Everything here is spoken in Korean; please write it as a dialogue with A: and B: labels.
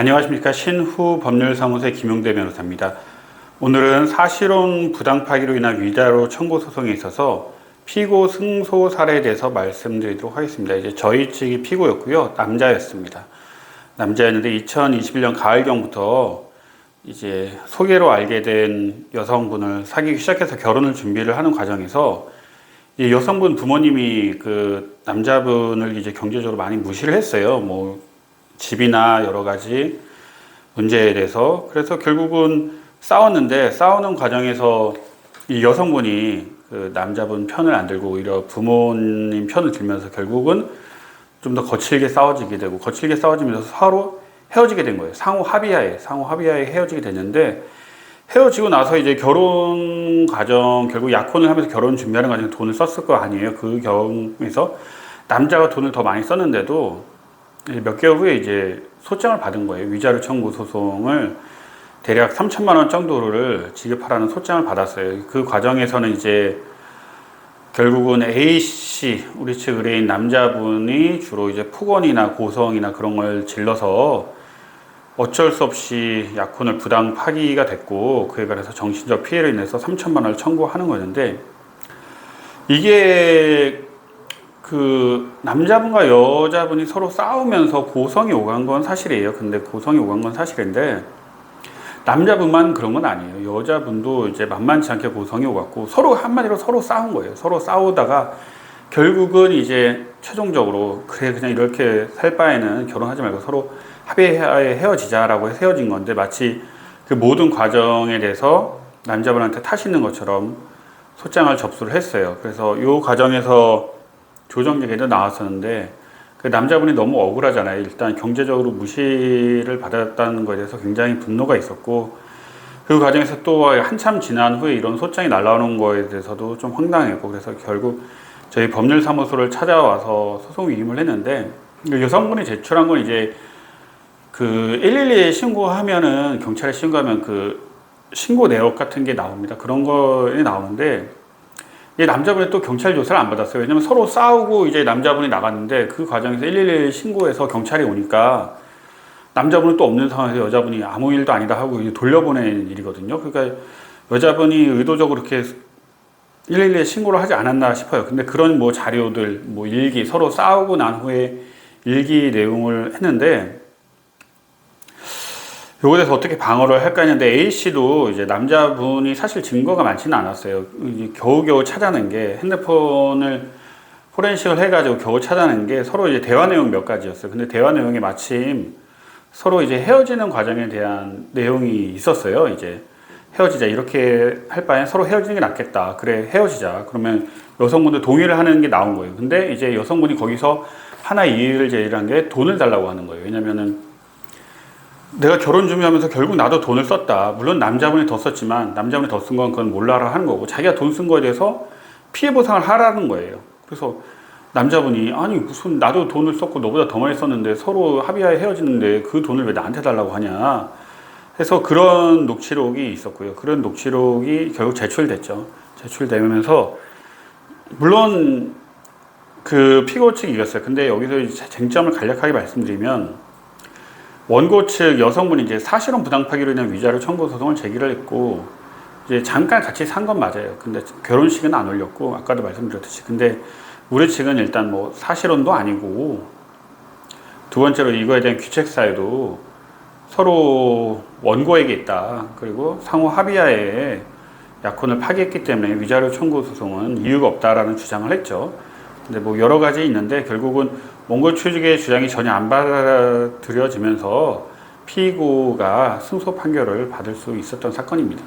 A: 안녕하십니까. 신후 법률사무소의 김용대 변호사입니다. 오늘은 사실혼 부당 파기로 인한 위자료 청구 소송에 있어서 피고 승소 사례에 대해서 말씀드리도록 하겠습니다. 이제 저희 측이 피고였고요. 남자였습니다. 남자였는데 2021년 가을경부터 이제 소개로 알게 된 여성분을 사귀기 시작해서 결혼을 준비를 하는 과정에서 이 여성분 부모님이 그 남자분을 이제 경제적으로 많이 무시를 했어요. 뭐 집이나 여러 가지 문제에 대해서. 그래서 결국은 싸웠는데, 싸우는 과정에서 이 여성분이 그 남자분 편을 안 들고 오히려 부모님 편을 들면서 결국은 좀 더 거칠게 싸워지게 되고, 거칠게 싸워지면서 서로 헤어지게 된 거예요. 상호 합의하에 헤어지게 됐는데, 헤어지고 나서 이제 결혼 과정, 결국 약혼을 하면서 결혼 준비하는 과정에 돈을 썼을 거 아니에요. 그 경우에서 남자가 돈을 더 많이 썼는데도 몇 개월 후에 이제 소장을 받은 거예요. 위자료 청구 소송을 대략 3천만 원 정도를 지급하라는 소장을 받았어요. 그 과정에서는 이제 결국은 A씨, 우리 측 의뢰인 남자분이 주로 이제 폭언이나 고성이나 그런 걸 질러서 어쩔 수 없이 약혼을 부당 파기가 됐고, 그에 관해서 정신적 피해를 인해서 3천만 원을 청구하는 거였는데, 이게 그 남자분과 여자분이 서로 싸우면서 고성이 오간 건 사실이에요. 근데 고성이 오간 건 사실인데 남자분만 그런 건 아니에요. 여자분도 이제 만만치 않게 고성이 오갔고, 서로 한마디로 서로 싸운 거예요. 서로 싸우다가 결국은 이제 최종적으로 그래 그냥 이렇게 살 바에는 결혼하지 말고 서로 합의하에 헤어지자라고 해서 헤어진 건데, 마치 그 모든 과정에 대해서 남자분한테 탓 있는 것처럼 소장을 접수를 했어요. 그래서 이 과정에서 조정 얘기도 나왔었는데, 그 남자분이 너무 억울하잖아요. 일단 경제적으로 무시를 받았다는 것에 대해서 굉장히 분노가 있었고, 그 과정에서 또 한참 지난 후에 이런 소장이 날라오는 거에 대해서도 좀 황당했고, 그래서 결국 저희 법률사무소를 찾아와서 소송 위임을 했는데, 여성분이 제출한 건 이제 그 112에 신고하면은, 경찰에 신고하면 그 신고 내역 같은 게 나옵니다. 그런 거에 나오는데, 이 남자분이 또 경찰 조사를 안 받았어요. 왜냐면 서로 싸우고 이제 남자분이 나갔는데, 그 과정에서 112 신고해서 경찰이 오니까 남자분은 또 없는 상황에서 여자분이 아무 일도 아니다 하고 돌려보낸 일이거든요. 그러니까 여자분이 의도적으로 이렇게 112에 신고를 하지 않았나 싶어요. 근데 그런 뭐 자료들, 뭐 일기, 서로 싸우고 난 후에 일기 내용을 했는데, 요거에 대해서 어떻게 방어를 할까 했는데, A씨도 이제 남자분이 사실 증거가 많지는 않았어요. 겨우겨우 찾아낸 게, 핸드폰을 포렌식을 해가지고 겨우 찾아낸 게 서로 이제 대화 내용 몇 가지였어요. 근데 대화 내용에 마침 서로 이제 헤어지는 과정에 대한 내용이 있었어요. 이제 헤어지자, 이렇게 할 바엔 서로 헤어지는 게 낫겠다. 그래, 헤어지자. 그러면 여성분도 동의를 하는 게 나온 거예요. 근데 이제 여성분이 거기서 하나 이의를 제기한 게 돈을 달라고 하는 거예요. 왜냐면은 내가 결혼 준비하면서 결국 나도 돈을 썼다. 물론 남자분이 더 썼지만 남자분이 더 쓴 건 그건 몰라라 하는 거고, 자기가 돈 쓴 거에 대해서 피해 보상을 하라는 거예요. 그래서 남자분이 아니 무슨 나도 돈을 썼고 너보다 더 많이 썼는데 서로 합의하에 헤어지는데 그 돈을 왜 나한테 달라고 하냐 해서 그런 녹취록이 있었고요. 그런 녹취록이 결국 제출됐죠. 제출되면서 물론 그 피고 측이 이겼어요. 근데 여기서 쟁점을 간략하게 말씀드리면, 원고 측 여성분이 이제 사실혼 부당 파기로 인한 위자료 청구 소송을 제기를 했고, 이제 잠깐 같이 산 건 맞아요. 근데 결혼식은 안 올렸고, 아까도 말씀드렸듯이. 근데 우리 측은 일단 뭐 사실혼도 아니고, 두 번째로 이거에 대한 귀책 사유도 서로 원고에게 있다. 그리고 상호 합의하에 약혼을 파기했기 때문에 위자료 청구 소송은 이유가 없다라는 주장을 했죠. 근데 뭐 여러 가지 있는데, 결국은 원고 측의 주장이 전혀 안 받아들여지면서 피고가 승소 판결을 받을 수 있었던 사건입니다.